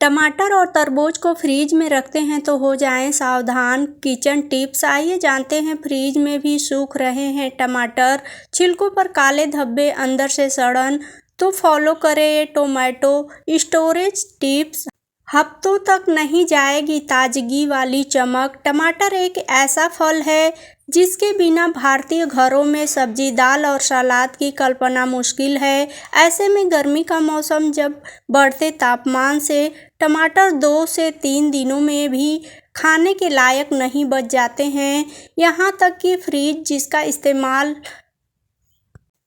टमाटर और तरबूज को फ्रीज में रखते हैं तो हो जाएं सावधान। किचन टिप्स, आइए जानते हैं। फ्रीज में भी सूख रहे हैं टमाटर, छिलकों पर काले धब्बे, अंदर से सड़न, तो फॉलो करें ये टोमेटो स्टोरेज टिप्स। हफ्तों तक नहीं जाएगी ताजगी वाली चमक। टमाटर एक ऐसा फल है जिसके बिना भारतीय घरों में सब्जी, दाल और सलाद की कल्पना मुश्किल है। ऐसे में गर्मी का मौसम, जब बढ़ते तापमान से टमाटर 2 से 3 दिनों में भी खाने के लायक नहीं बच जाते हैं। यहाँ तक कि फ्रिज, जिसका इस्तेमाल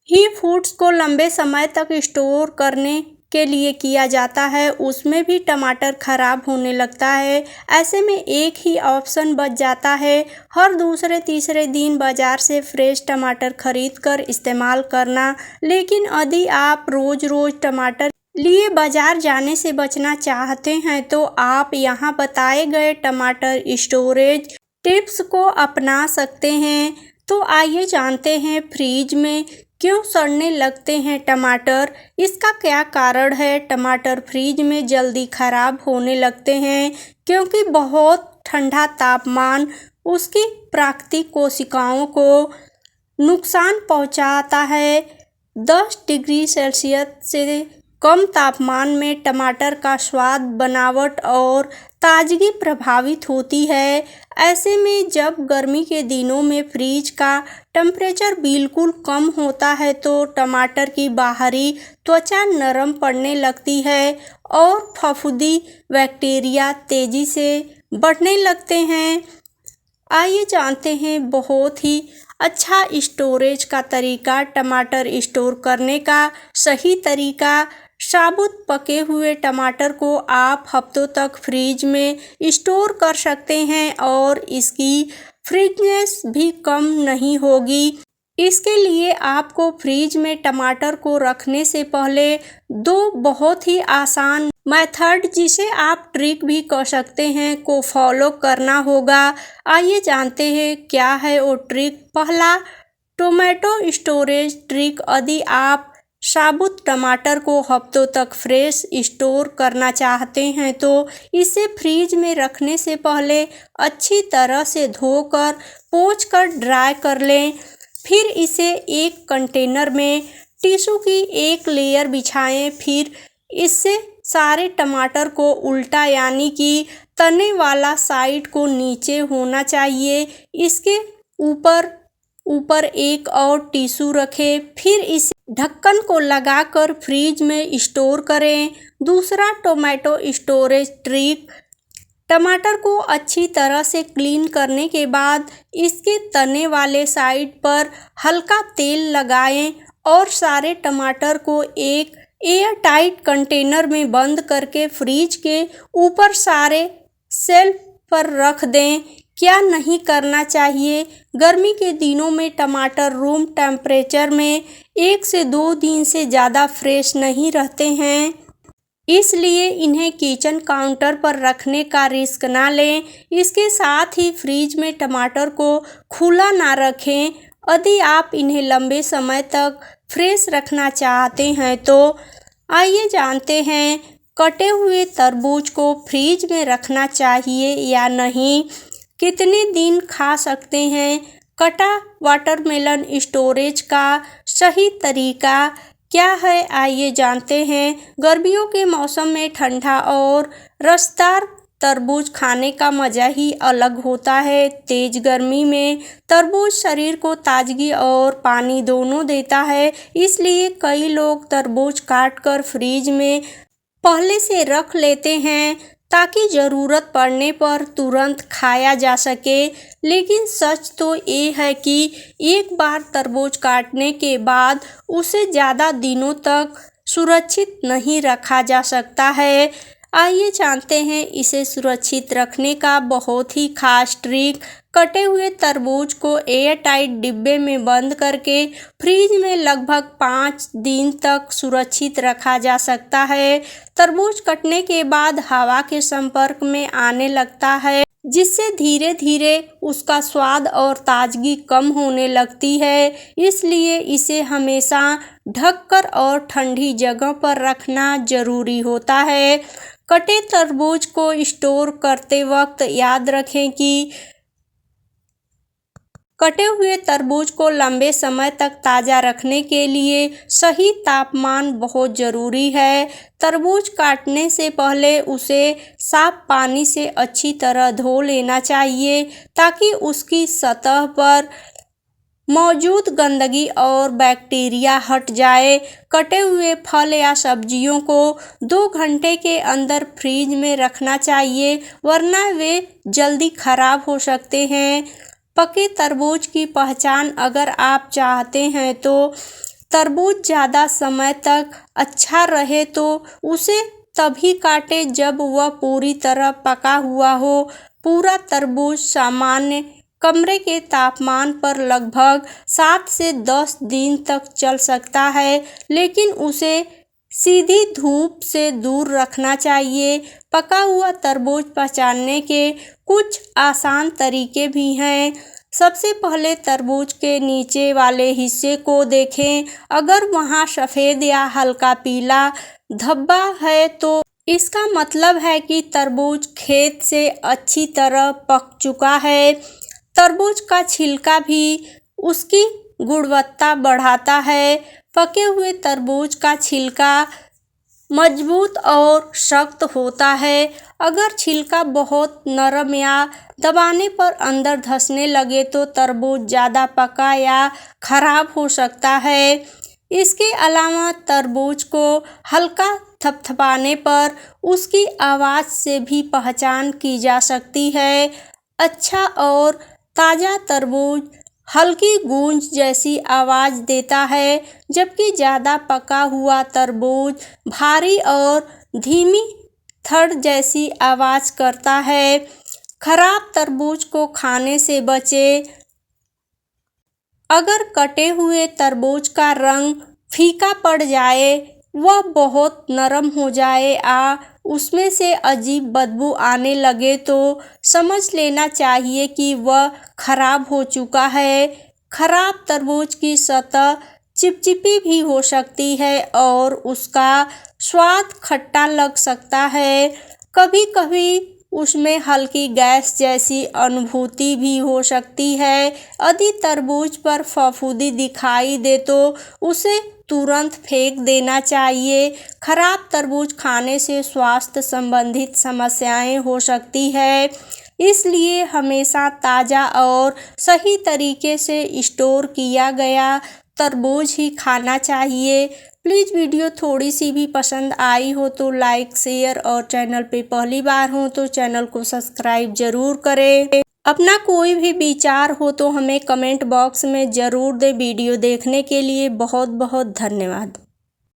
ही फूड्स को लंबे समय तक स्टोर करने के लिए किया जाता है, उसमें भी टमाटर खराब होने लगता है। ऐसे में एक ही ऑप्शन बच जाता है, हर दूसरे तीसरे दिन बाजार से फ्रेश टमाटर खरीद कर इस्तेमाल करना। लेकिन यदि आप रोज रोज टमाटर लिए बाजार जाने से बचना चाहते हैं तो आप यहाँ बताए गए टमाटर स्टोरेज टिप्स को अपना सकते हैं। तो आइए जानते हैं, फ्रीज में क्यों सड़ने लगते हैं टमाटर, इसका क्या कारण है। टमाटर फ्रीज में जल्दी खराब होने लगते हैं क्योंकि बहुत ठंडा तापमान उसकी प्राकृतिक कोशिकाओं को नुकसान पहुंचाता है। 10 डिग्री सेल्सियस से कम तापमान में टमाटर का स्वाद, बनावट और ताजगी प्रभावित होती है। ऐसे में जब गर्मी के दिनों में फ्रिज का टेम्परेचर बिल्कुल कम होता है तो टमाटर की बाहरी त्वचा नरम पड़ने लगती है और फफूंदी बैक्टीरिया तेजी से बढ़ने लगते हैं। आइए जानते हैं बहुत ही अच्छा स्टोरेज का तरीका। टमाटर स्टोर करने का सही तरीका। साबुत पके हुए टमाटर को आप हफ्तों तक फ्रीज में स्टोर कर सकते हैं और इसकी फ्रेशनेस भी कम नहीं होगी। इसके लिए आपको फ्रीज में टमाटर को रखने से पहले 2 बहुत ही आसान मेथड, जिसे आप ट्रिक भी कह सकते हैं, को फॉलो करना होगा। आइए जानते हैं क्या है वो ट्रिक। पहला, टोमेटो स्टोरेज ट्रिक। यदि आप साबुत टमाटर को हफ्तों तक फ्रेश स्टोर करना चाहते हैं तो इसे फ्रीज में रखने से पहले अच्छी तरह से धोकर पोंछकर ड्राई कर लें। फिर इसे एक कंटेनर में टिश्यू की एक लेयर बिछाएं। फिर इससे सारे टमाटर को उल्टा, यानी कि तने वाला साइड को नीचे होना चाहिए। इसके ऊपर एक और टिश्यू रखें। फिर इसे ढक्कन को लगाकर फ्रीज में स्टोर करें। दूसरा टोमेटो स्टोरेज ट्रिक, टमाटर को अच्छी तरह से क्लीन करने के बाद इसके तने वाले साइड पर हल्का तेल लगाएं और सारे टमाटर को एक एयर टाइट कंटेनर में बंद करके फ्रिज के ऊपर सारे शेल्फ पर रख दें। क्या नहीं करना चाहिए, गर्मी के दिनों में टमाटर रूम टेम्परेचर में 1 से 2 दिन से ज़्यादा फ्रेश नहीं रहते हैं, इसलिए इन्हें किचन काउंटर पर रखने का रिस्क ना लें। इसके साथ ही फ्रिज में टमाटर को खुला ना रखें। यदि आप इन्हें लंबे समय तक फ्रेश रखना चाहते हैं तो आइए जानते हैं, कटे हुए तरबूज को फ्रिज में रखना चाहिए या नहीं, कितने दिन खा सकते हैं। कटा वाटरमेलन स्टोरेज का सही तरीका क्या है, आइए जानते हैं। गर्मियों के मौसम में ठंडा और रसदार तरबूज खाने का मज़ा ही अलग होता है। तेज गर्मी में तरबूज शरीर को ताजगी और पानी दोनों देता है, इसलिए कई लोग तरबूज काटकर फ्रिज में पहले से रख लेते हैं ताकि ज़रूरत पड़ने पर तुरंत खाया जा सके। लेकिन सच तो ये है कि एक बार तरबूज काटने के बाद उसे ज़्यादा दिनों तक सुरक्षित नहीं रखा जा सकता है। आइए जानते हैं इसे सुरक्षित रखने का बहुत ही खास ट्रिक। कटे हुए तरबूज को एयर टाइट डिब्बे में बंद करके फ्रिज में लगभग 5 दिन तक सुरक्षित रखा जा सकता है। तरबूज कटने के बाद हवा के संपर्क में आने लगता है, जिससे धीरे धीरे उसका स्वाद और ताजगी कम होने लगती है। इसलिए इसे हमेशा ढककर और ठंडी जगह पर रखना जरूरी होता है। कटे तरबूज को स्टोर करते वक्त याद रखें कि कटे हुए तरबूज को लंबे समय तक ताज़ा रखने के लिए सही तापमान बहुत ज़रूरी है। तरबूज काटने से पहले उसे साफ पानी से अच्छी तरह धो लेना चाहिए ताकि उसकी सतह पर मौजूद गंदगी और बैक्टीरिया हट जाए। कटे हुए फल या सब्जियों को 2 घंटे के अंदर फ्रीज में रखना चाहिए, वरना वे जल्दी खराब हो सकते हैं। पके तरबूज की पहचान: अगर आप चाहते हैं तो तरबूज ज़्यादा समय तक अच्छा रहे तो उसे तभी काटें जब वह पूरी तरह पका हुआ हो। पूरा तरबूज सामान्य कमरे के तापमान पर लगभग 7 से 10 दिन तक चल सकता है, लेकिन उसे सीधी धूप से दूर रखना चाहिए। पका हुआ तरबूज पहचानने के कुछ आसान तरीके भी हैं। सबसे पहले तरबूज के नीचे वाले हिस्से को देखें। अगर वहां सफ़ेद या हल्का पीला धब्बा है तो इसका मतलब है कि तरबूज खेत से अच्छी तरह पक चुका है। तरबूज का छिलका भी उसकी गुणवत्ता बढ़ाता है। पके हुए तरबूज का छिलका मजबूत और सख्त होता है। अगर छिलका बहुत नरम या दबाने पर अंदर धंसने लगे तो तरबूज ज़्यादा पका या खराब हो सकता है। इसके अलावा तरबूज को हल्का थपथपाने पर उसकी आवाज़ से भी पहचान की जा सकती है। अच्छा और ताज़ा तरबूज हल्की गूंज जैसी आवाज़ देता है, जबकि ज़्यादा पका हुआ तरबूज भारी और धीमी थड़ जैसी आवाज़ करता है। खराब तरबूज को खाने से बचें। अगर कटे हुए तरबूज का रंग फीका पड़ जाए, वह बहुत नरम हो जाए या उसमें से अजीब बदबू आने लगे तो समझ लेना चाहिए कि वह खराब हो चुका है। खराब तरबूज की सतह चिपचिपी भी हो सकती है और उसका स्वाद खट्टा लग सकता है। कभी कभी उसमें हल्की गैस जैसी अनुभूति भी हो सकती है। यदि तरबूज पर फफूंदी दिखाई दे तो उसे तुरंत फेंक देना चाहिए। खराब तरबूज खाने से स्वास्थ्य संबंधित समस्याएं हो सकती है, इसलिए हमेशा ताज़ा और सही तरीके से स्टोर किया गया तरबूज ही खाना चाहिए। प्लीज़ वीडियो थोड़ी सी भी पसंद आई हो तो लाइक, शेयर और चैनल पे पहली बार हो तो चैनल को सब्सक्राइब ज़रूर करें। अपना कोई भी विचार हो तो हमें कमेंट बॉक्स में ज़रूर दें। वीडियो देखने के लिए बहुत बहुत धन्यवाद।